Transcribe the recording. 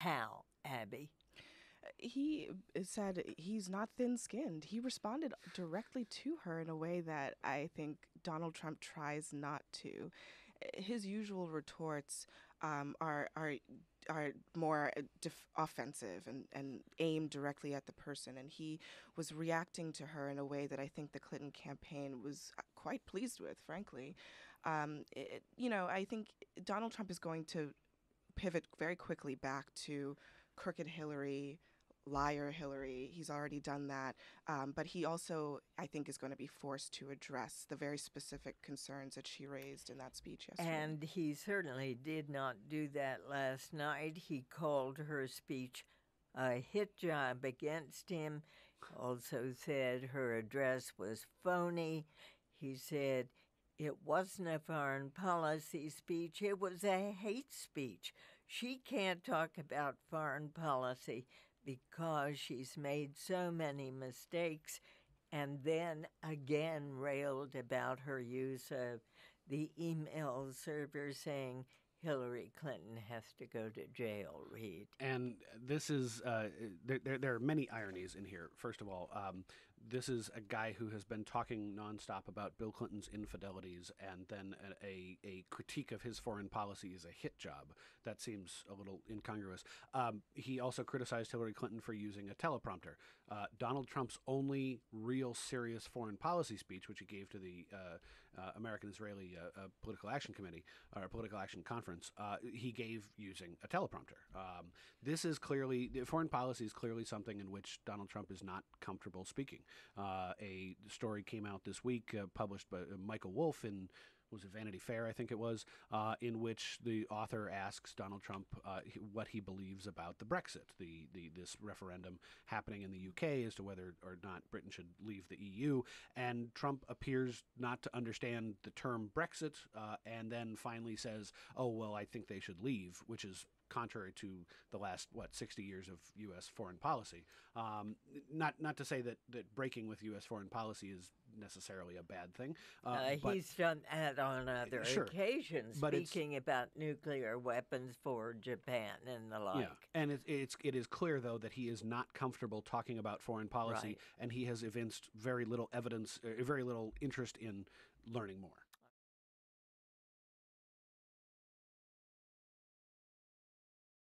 How, Abby? He said he's not thin-skinned. He responded directly to her in a way that I think Donald Trump tries not to. His usual retorts are more offensive and aimed directly at the person. And he was reacting to her in a way that I think the Clinton campaign was quite pleased with, frankly. I think Donald Trump is going to pivot very quickly back to crooked Hillary, liar Hillary. He's already done that. But he also, I think, is going to be forced to address the very specific concerns that she raised in that speech yesterday. And he certainly did not do that last night. He called her speech a hit job against him. Also said her address was phony. He said it wasn't a foreign policy speech. It was a hate speech. She can't talk about foreign policy because she's made so many mistakes, and then again railed about her use of the email server saying Hillary Clinton has to go to jail, Reed. And this is, there are many ironies in here. First of all, this is a guy who has been talking nonstop about Bill Clinton's infidelities, and then a critique of his foreign policy is a hit job. That seems a little incongruous. He also criticized Hillary Clinton for using a teleprompter. Donald Trump's only real serious foreign policy speech, which he gave to the American-Israeli Political Action Committee, or Political Action Conference, he gave using a teleprompter. This is clearly, foreign policy is clearly something in which Donald Trump is not comfortable speaking. A story came out this week, published by Michael Wolff in, was it Vanity Fair, I think it was, in which the author asks Donald Trump what he believes about the Brexit, this referendum happening in the UK as to whether or not Britain should leave the EU. And Trump appears not to understand the term Brexit, and then finally says, oh, well, I think they should leave, which is contrary to the last, 60 years of U.S. foreign policy. Not to say that breaking with U.S. foreign policy is necessarily a bad thing. He's done that on other occasions, but speaking about nuclear weapons for Japan and the like. Yeah, and it is clear, though, that he is not comfortable talking about foreign policy, Right. and he has evinced very little evidence, very little interest in learning more.